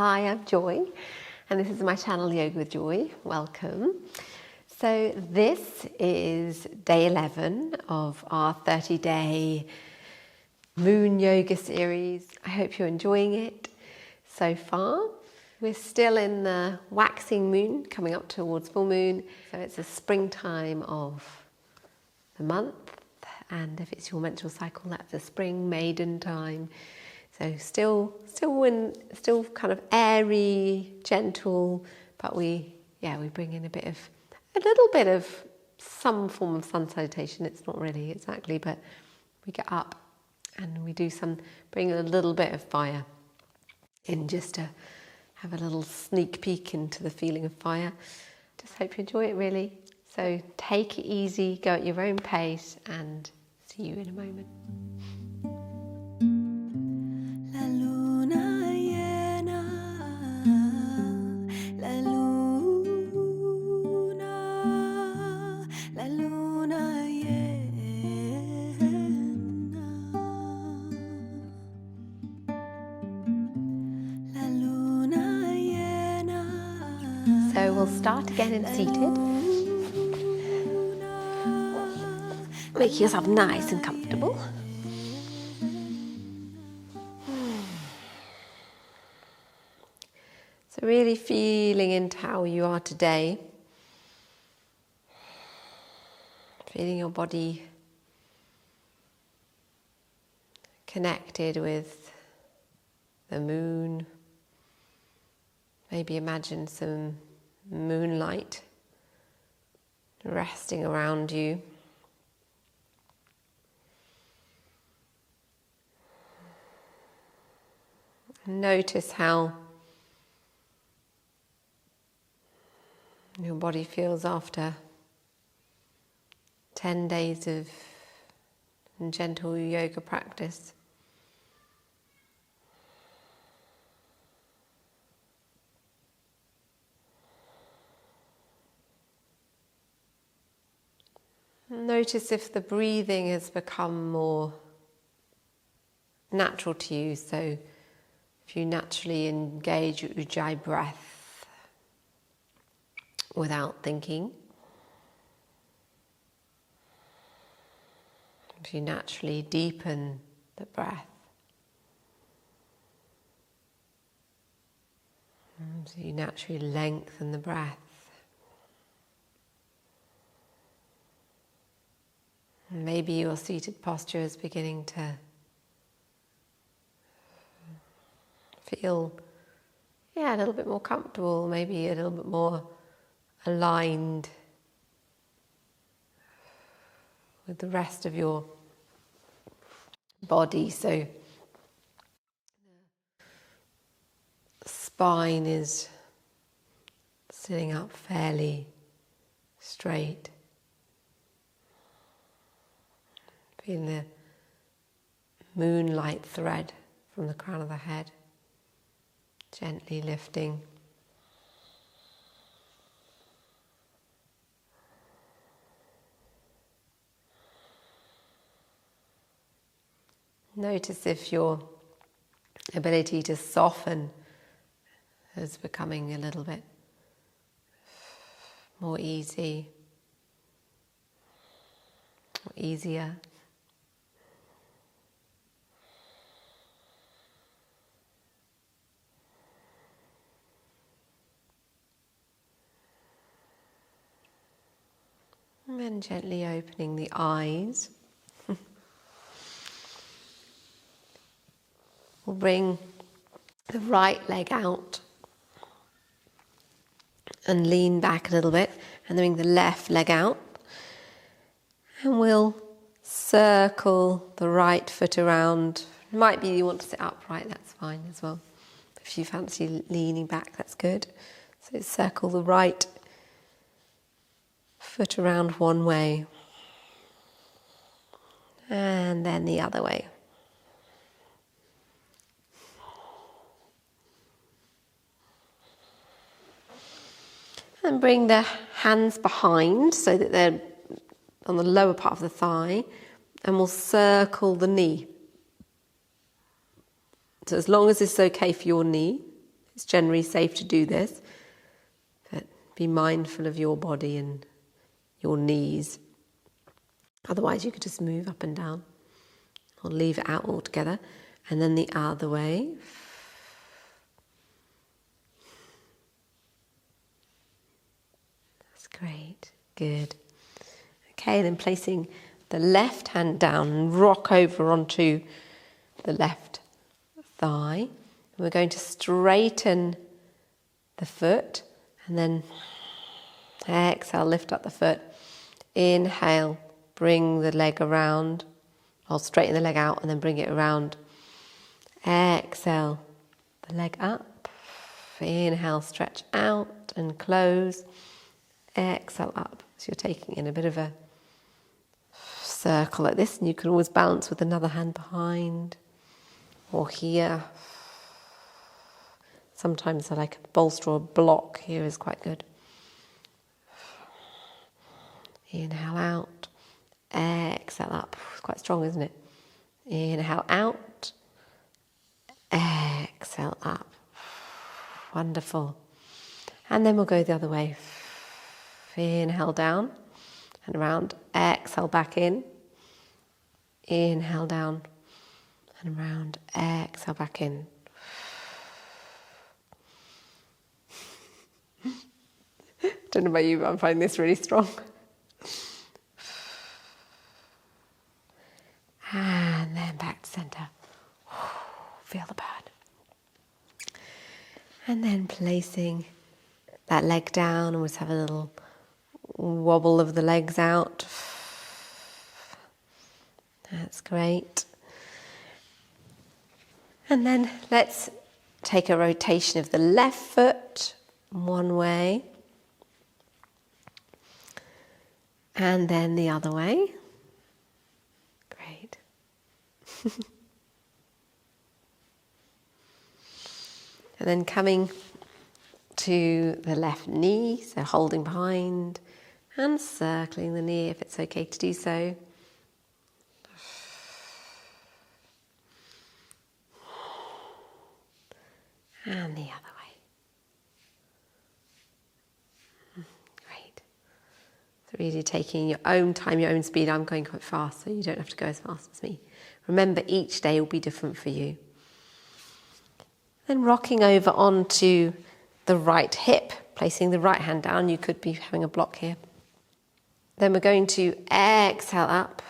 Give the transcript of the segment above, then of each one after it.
Hi, I'm Joy, and this is my channel Yoga with Joy. Welcome. So this is day 11 of our 30-day moon yoga series. I hope you're enjoying it so far. We're still in the waxing moon, coming up towards full moon. So it's the springtime of the month, and if it's your menstrual cycle, that's the spring maiden time. So still kind of airy, gentle, but we bring in a little bit of some form of sun salutation. It's not really exactly, but we get up and we bring a little bit of fire in, just to have a little sneak peek into the feeling of fire. Just hope you enjoy it, really. So take it easy, go at your own pace, and see you in a moment. So we'll start again in seated. Make yourself nice and comfortable. So really feeling into how you are today. Feeling your body connected with the moon. Maybe imagine some moonlight resting around you. Notice how your body feels after 10 days of gentle yoga practice. Notice if the breathing has become more natural to you, so if you naturally engage your Ujjayi breath without thinking, if you naturally deepen the breath, so you naturally lengthen the breath. Maybe your seated posture is beginning to feel, a little bit more comfortable, maybe a little bit more aligned with the rest of your body. So the spine is sitting up fairly straight. Feeling the moonlight thread from the crown of the head, gently lifting. Notice if your ability to soften is becoming a little bit more easier. And then gently opening the eyes. We'll bring the right leg out and lean back a little bit, and then bring the left leg out. And we'll circle the right foot around. Might be you want to sit upright, that's fine as well. If you fancy leaning back, that's good. So circle the right foot around one way, and then the other way. And bring the hands behind so that they're on the lower part of the thigh, and we'll circle the knee. So as long as it's okay for your knee, It's generally safe to do this, but be mindful of your body and your knees. Otherwise you could just move up and down or leave it out altogether. And then the other way. That's great. Good. Okay, then placing the left hand down and rock over onto the left thigh. We're going to straighten the foot and then exhale, lift up the foot. Inhale, bring the leg around. I'll straighten the leg out and then bring it around. Exhale, the leg up. Inhale, stretch out and close. Exhale up. So you're taking in a bit of a circle like this, and you can always balance with another hand behind or here. Sometimes I like a bolster or a block here is quite good. Inhale out, exhale up. It's quite strong, isn't it? Inhale out, exhale up. Wonderful. And then we'll go the other way. Inhale down and around, exhale back in. Inhale down and around, exhale back in. Don't know about you, but I'm finding this really strong. And then back to centre. Feel the burn. And then placing that leg down, and we'll just have a little wobble of the legs out. That's great. And then let's take a rotation of the left foot one way. And then the other way. Great. And then coming to the left knee, so holding behind and circling the knee if it's okay to do so. And the other way. Great. So really taking your own time, your own speed. I'm going quite fast, so you don't have to go as fast as me. Remember, each day will be different for you. Then rocking over onto the right hip, placing the right hand down. You could be having a block here. Then we're going to exhale up,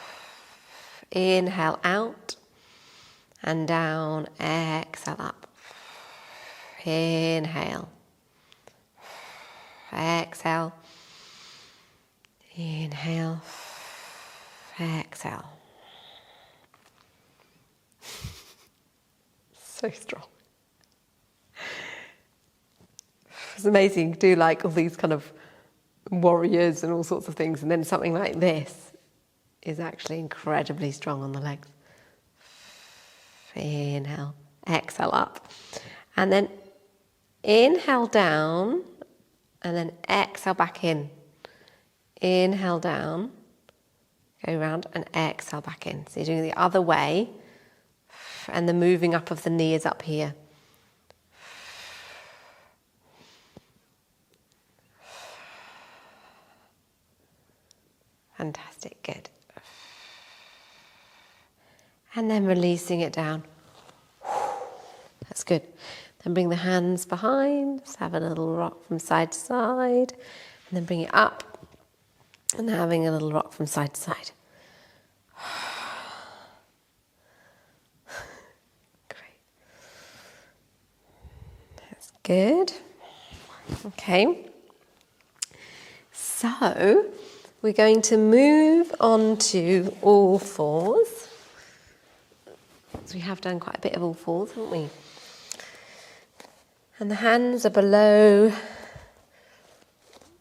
inhale out, and down, exhale up. Inhale, exhale, inhale, exhale. So strong. It's amazing. You can do like all these kind of warriors and all sorts of things, and then something like this is actually incredibly strong on the legs. Inhale, exhale up, and then inhale down, and then exhale back in. Inhale down, go round, and exhale back in. So you're doing the other way, and the moving up of the knee is up here. Fantastic, good. And then releasing it down. That's good. Then bring the hands behind, just have a little rock from side to side, and then bring it up, and having a little rock from side to side. Great. That's good. Okay. So, we're going to move on to all fours. So we have done quite a bit of all fours, haven't we? And the hands are below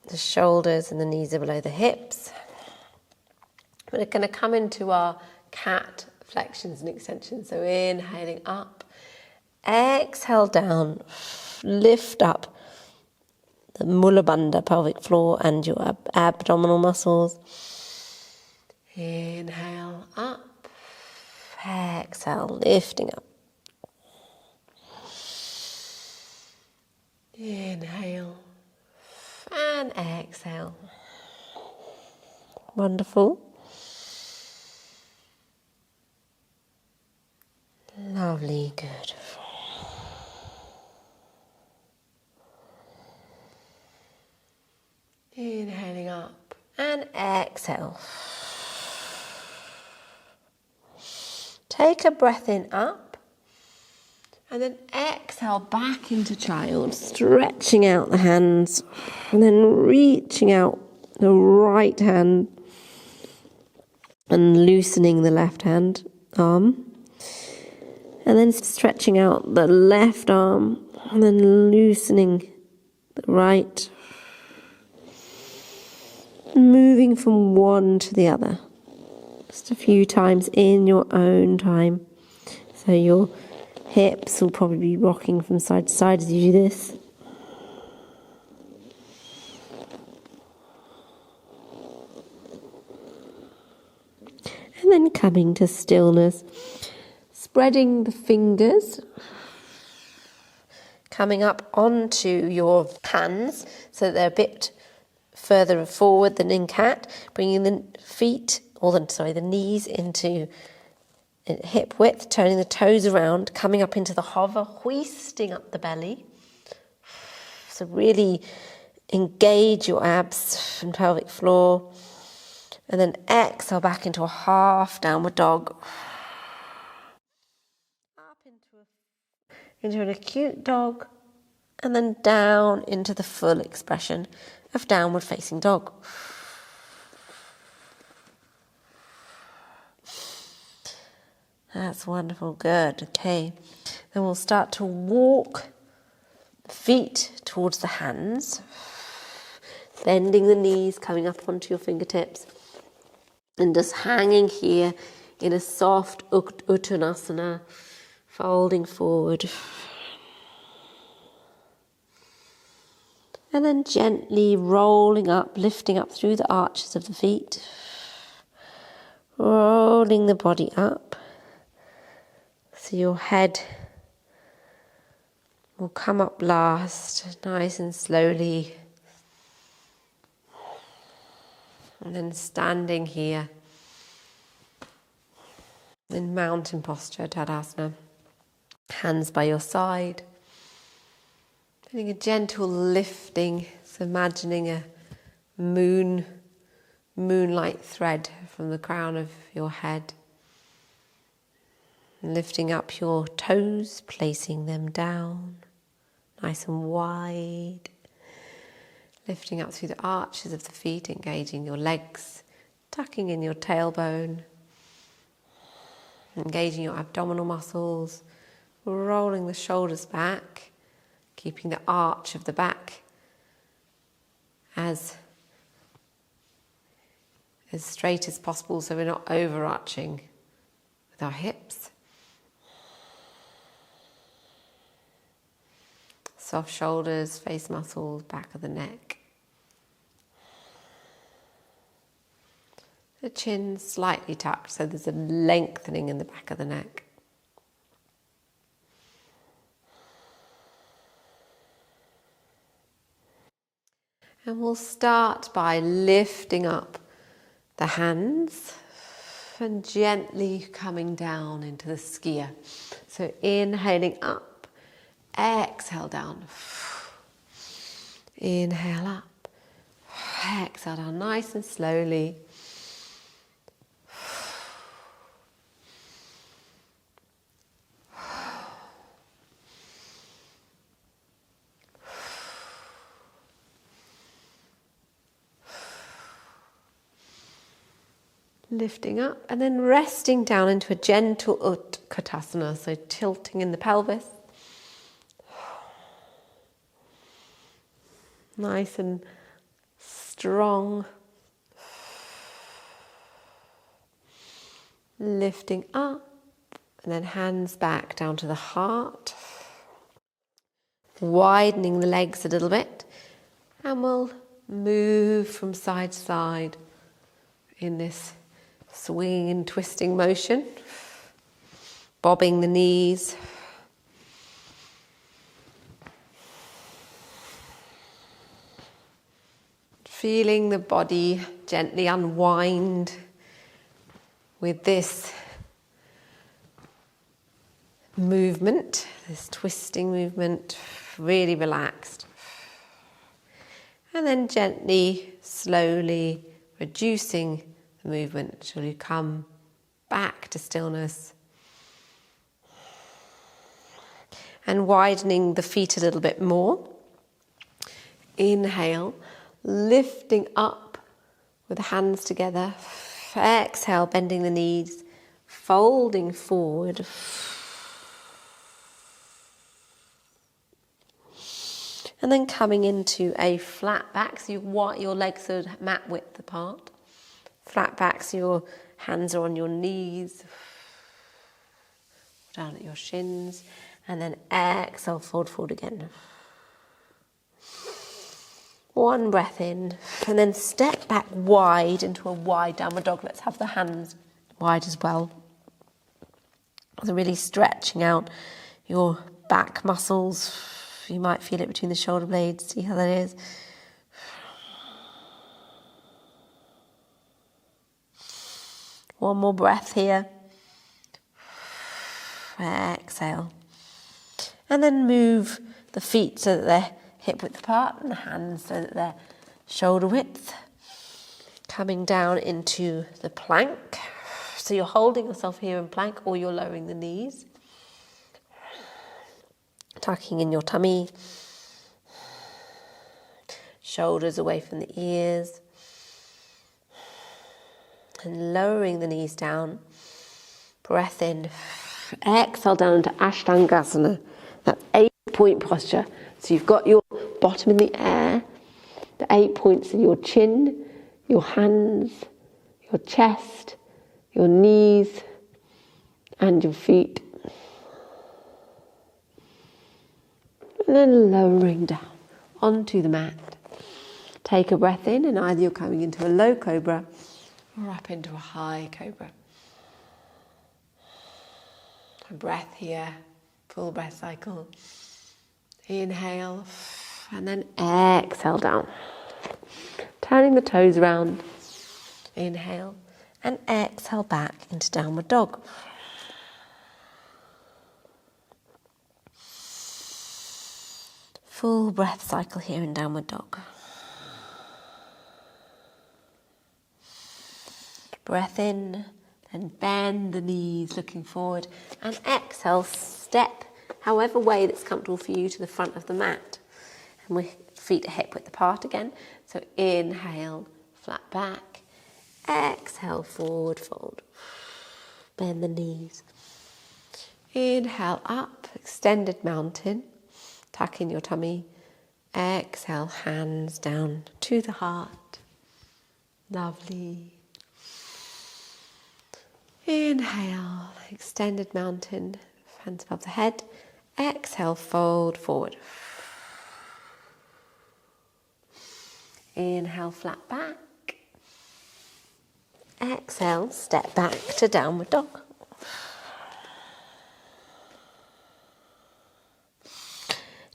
the shoulders and the knees are below the hips. We're going to come into our cat flexions and extensions. So inhaling up, exhale down, lift up the mula bandha, pelvic floor, and your abdominal muscles. Inhale up, exhale, lifting up. exhale. Wonderful. Lovely, good. Inhaling up and exhale. Take a breath in up and then exhale back into child, stretching out the hands and then reaching out the right hand and loosening the left hand arm. And then stretching out the left arm and then loosening the right. Moving from one to the other. Just a few times in your own time. So your hips will probably be rocking from side to side as you do this. And then coming to stillness. Spreading the fingers. Coming up onto your hands so they're a bit further forward than in cat, bringing the feet, the knees into hip width, turning the toes around, coming up into the hover, hoisting up the belly. So really engage your abs and pelvic floor. And then exhale back into a half downward dog. Up into an acute dog. And then down into the full expression of downward facing dog. That's wonderful, good, okay. Then we'll start to walk the feet towards the hands, bending the knees, coming up onto your fingertips, and just hanging here in a soft Uttanasana, folding forward. And then gently rolling up, lifting up through the arches of the feet. Rolling the body up. So your head will come up last, nice and slowly. And then standing here in mountain posture, Tadasana. Hands by your side. Feeling a gentle lifting, so imagining a moonlight thread from the crown of your head. Lifting up your toes, placing them down, nice and wide. Lifting up through the arches of the feet, engaging your legs, tucking in your tailbone, engaging your abdominal muscles, rolling the shoulders back, keeping the arch of the back as straight as possible so we're not overarching with our hips. Soft shoulders, face muscles, back of the neck. The chin slightly tucked so there's a lengthening in the back of the neck. And we'll start by lifting up the hands and gently coming down into the skier. So inhaling up, exhale down. Inhale up, exhale down nice and slowly. Lifting up and then resting down into a gentle Utkatasana, so tilting in the pelvis. Nice and strong. Lifting up and then hands back down to the heart. Widening the legs a little bit and we'll move from side to side in this swinging and twisting motion, bobbing the knees. Feeling the body gently unwind with this movement, this twisting movement, really relaxed. And then gently, slowly reducing the movement until you come back to stillness. And widening the feet a little bit more. Inhale, lifting up with the hands together. Exhale, bending the knees, folding forward. And then coming into a flat back, so your legs are mat width apart. Flat back, so your hands are on your knees, down at your shins. And then exhale, fold forward again. One breath in, and then step back wide into a wide downward dog. Let's have the hands wide as well. So really stretching out your back muscles. You might feel it between the shoulder blades. See how that is. One more breath here. Exhale. And then move the feet so that they're hip width apart and the hands so that they're shoulder width. Coming down into the plank. So you're holding yourself here in plank or you're lowering the knees. Tucking in your tummy. Shoulders away from the ears. And lowering the knees down. Breath in. Exhale down into Ashtangasana. That's 8-point posture. So you've got your bottom in the air, the 8 points in your chin, your hands, your chest, your knees, and your feet. And then lowering down onto the mat. Take a breath in, and either you're coming into a low cobra or up into a high cobra. A breath here, full breath cycle. Inhale, and then exhale down. Turning the toes around. Inhale, and exhale back into downward dog. Full breath cycle here in downward dog. Breath in, then bend the knees looking forward, and exhale, step however way that's comfortable for you to the front of the mat. And with feet are hip width apart again. So inhale, flat back. Exhale, forward fold. Bend the knees. Inhale up, extended mountain. Tuck in your tummy. Exhale, hands down to the heart. Lovely. Inhale, extended mountain, hands above the head. Exhale, fold forward. Inhale, flat back. Exhale, step back to downward dog.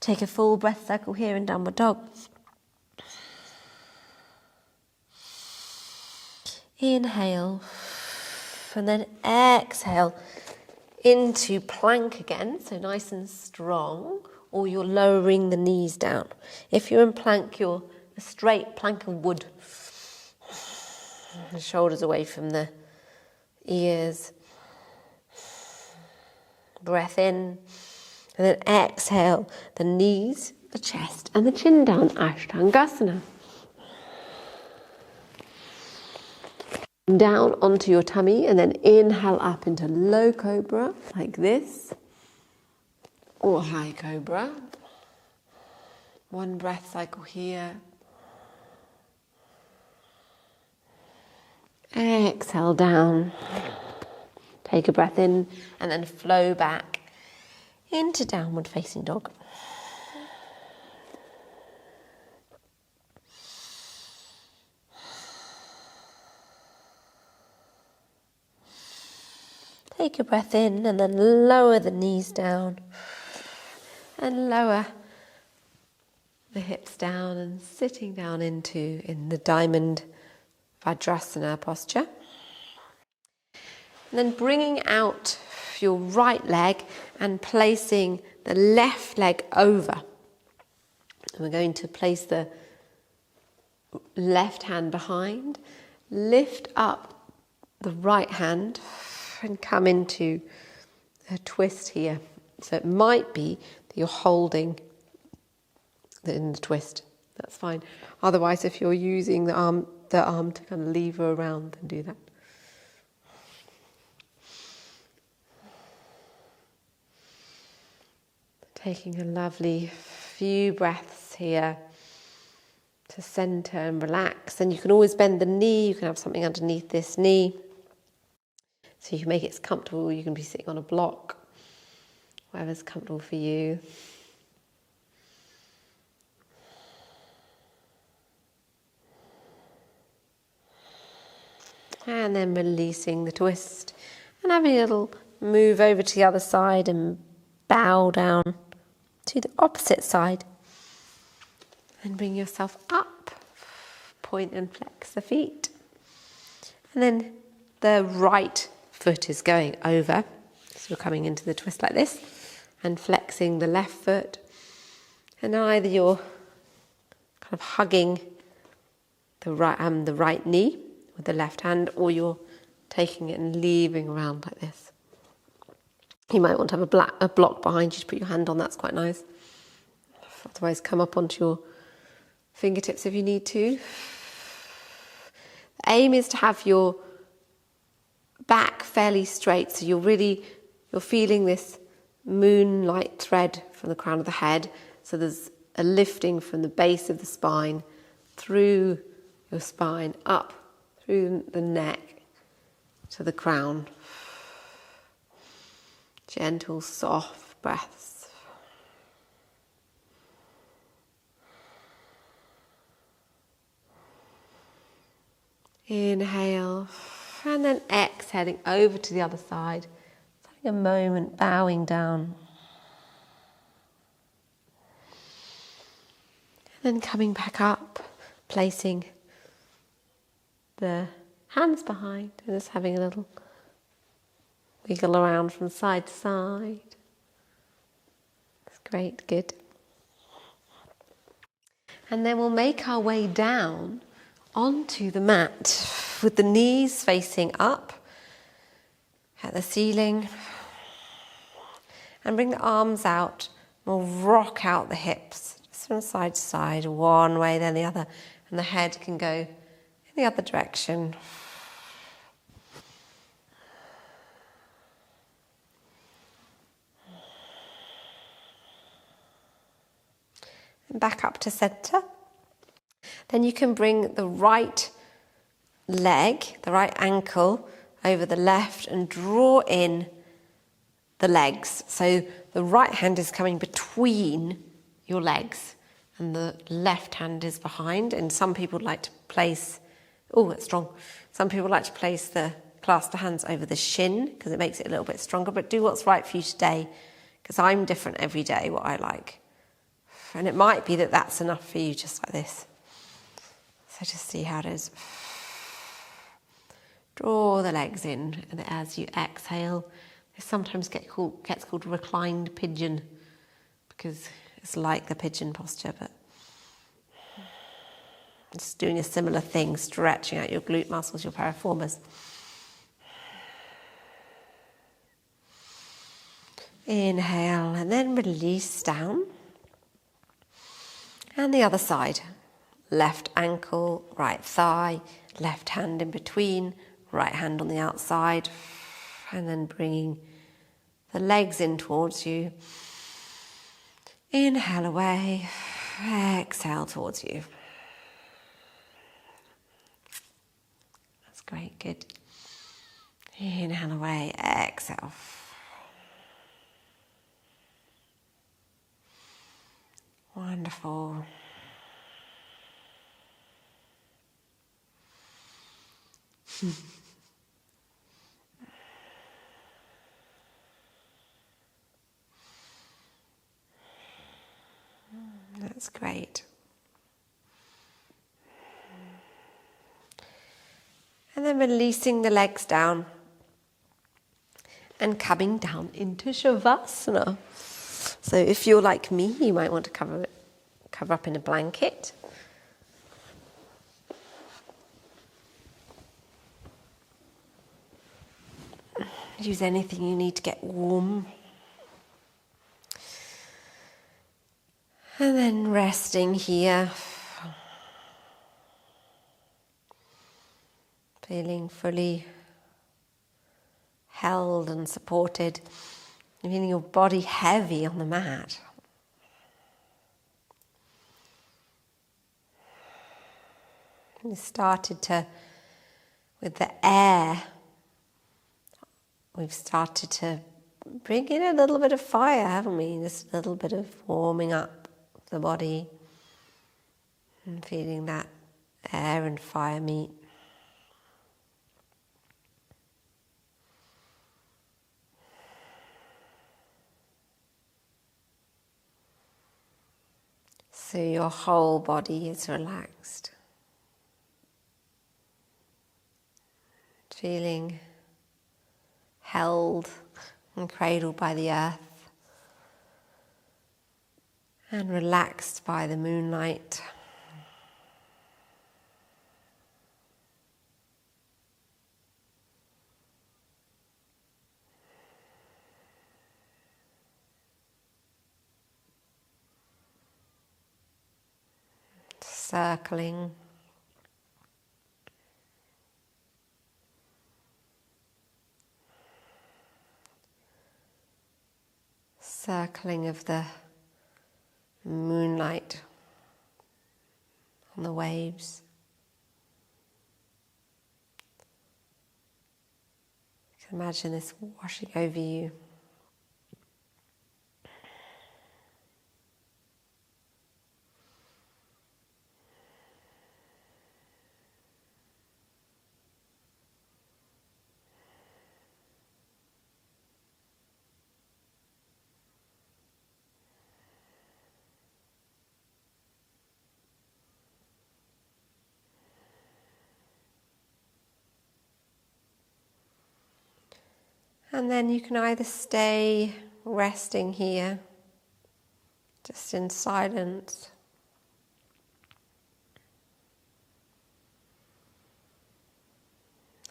Take a full breath cycle here in downward dog. Inhale, and then exhale into plank again, so nice and strong, or you're lowering the knees down. If you're in plank, you're a straight plank of wood. The shoulders away from the ears. Breath in, and then exhale the knees, the chest, and the chin down, Ashtangasana. Down onto your tummy, and then inhale up into low cobra, like this, or high cobra. One breath cycle here. Exhale down. Take a breath in, and then flow back into downward facing dog. Take a breath in and then lower the knees down and lower the hips down and sitting down in the diamond Vajrasana posture. And then bringing out your right leg and placing the left leg over. And we're going to place the left hand behind, lift up the right hand and come into a twist here. So it might be that you're holding in the twist. That's fine. Otherwise, if you're using the arm to kind of lever around, then do that. Taking a lovely few breaths here to center and relax. And you can always bend the knee. You can have something underneath this knee, so you can make it as comfortable. You can be sitting on a block, whatever's comfortable for you. And then releasing the twist and having a little move over to the other side and bow down to the opposite side. And bring yourself up, point and flex the feet. And then the right foot is going over. So you're coming into the twist like this and flexing the left foot. And either you're kind of hugging the right knee with the left hand, or you're taking it and leaving around like this. You might want to have a block behind you to put your hand on. That's quite nice. Otherwise, come up onto your fingertips if you need to. The aim is to have your back fairly straight, so you're feeling this moonlight thread from the crown of the head. So there's a lifting from the base of the spine through your spine up through the neck to the crown. Gentle, soft breaths. Inhale, and then exhaling over to the other side. Having a moment bowing down. And then coming back up, placing the hands behind and just having a little wiggle around from side to side. That's great, good. And then we'll make our way down onto the mat with the knees facing up at the ceiling. And bring the arms out. We'll rock out the hips just from side to side, one way then the other. And the head can go in the other direction. And back up to center. Then you can bring the right leg, the right ankle, over the left and draw in the legs. So the right hand is coming between your legs and the left hand is behind. And some people like to place, that's strong. Some people like to place the clasp the hands over the shin because it makes it a little bit stronger. But do what's right for you today, because I'm different every day, what I like. And it might be that that's enough for you, just like this. So just see how it is. Draw the legs in, and as you exhale, this sometimes gets called reclined pigeon, because it's like the pigeon posture, but just doing a similar thing, stretching out your glute muscles, your piriformis. Inhale, and then release down. And the other side. Left ankle, right thigh, left hand in between, right hand on the outside. And then bringing the legs in towards you. Inhale away, exhale towards you. That's great, good. Inhale away, exhale. Wonderful. That's great. And then releasing the legs down and coming down into Shavasana. So if you're like me, you might want to cover up in a blanket. Use anything you need to get warm. And then resting here. Feeling fully held and supported. Feeling your body heavy on the mat. We started with the air, we've started to bring in a little bit of fire, haven't we? Just a little bit of warming up the body and feeling that air and fire meet. So your whole body is relaxed. Feeling held and cradled by the earth and relaxed by the moonlight. Circling. Circling of the moonlight on the waves. You can imagine this washing over you. And then you can either stay resting here, just in silence,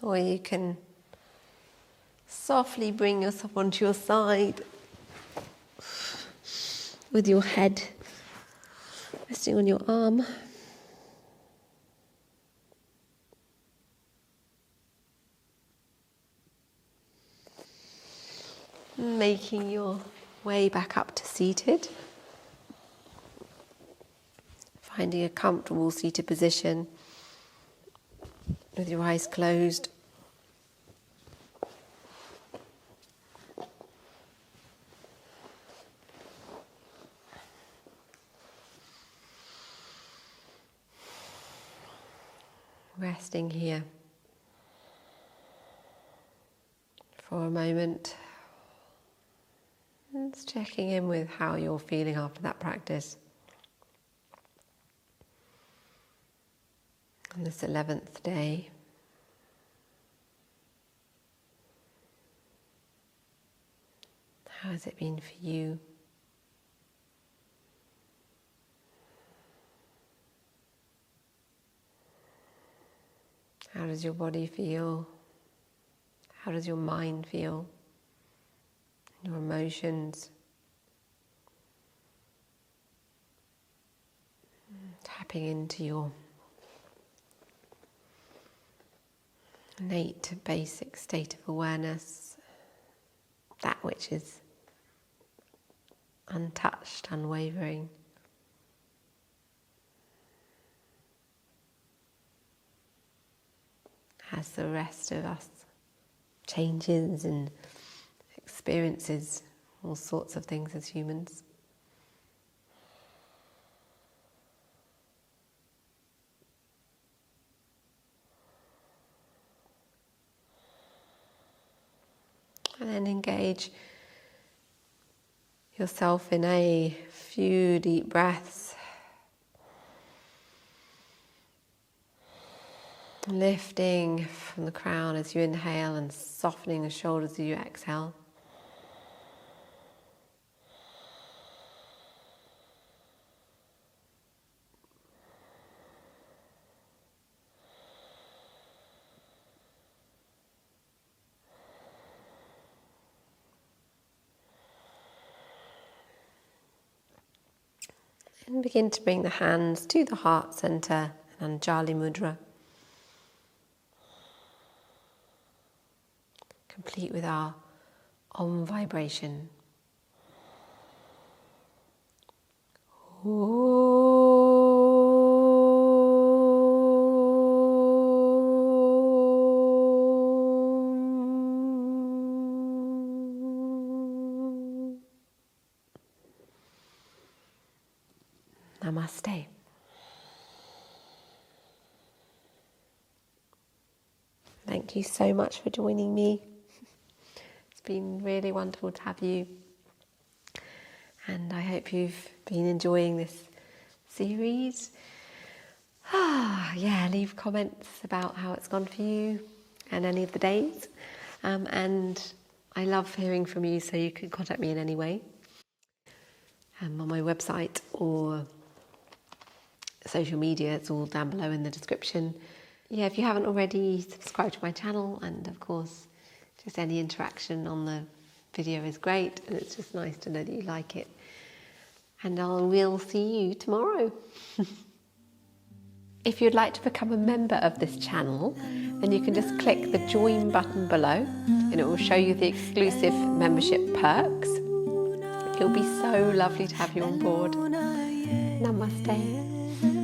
or you can softly bring yourself onto your side with your head resting on your arm. Making your way back up to seated. Finding a comfortable seated position with your eyes closed. Resting here for a moment. Just checking in with how you're feeling after that practice. On this 11th day. How has it been for you? How does your body feel? How does your mind feel? Your emotions? Tapping into your innate basic state of awareness, that which is untouched, unwavering. As the rest of us changes and experiences all sorts of things as humans. And then engage yourself in a few deep breaths Lifting from the crown as you inhale and softening the shoulders as you exhale. And begin to bring the hands to the heart center, Anjali Mudra. Complete with our Om vibration. Namaste. Thank you so much for joining me. It's been really wonderful to have you. And I hope you've been enjoying this series. Leave comments about how it's gone for you and any of the days. And I love hearing from you, so you can contact me in any way. On my website or social media, it's all down below in the description. If you haven't already, subscribe to my channel, and of course just any interaction on the video is great, and it's just nice to know that you like it. And we'll see you tomorrow. If you'd like to become a member of this channel, then you can just click the join button below and it will show you the exclusive membership perks. It'll be so lovely to have you on board. Namaste.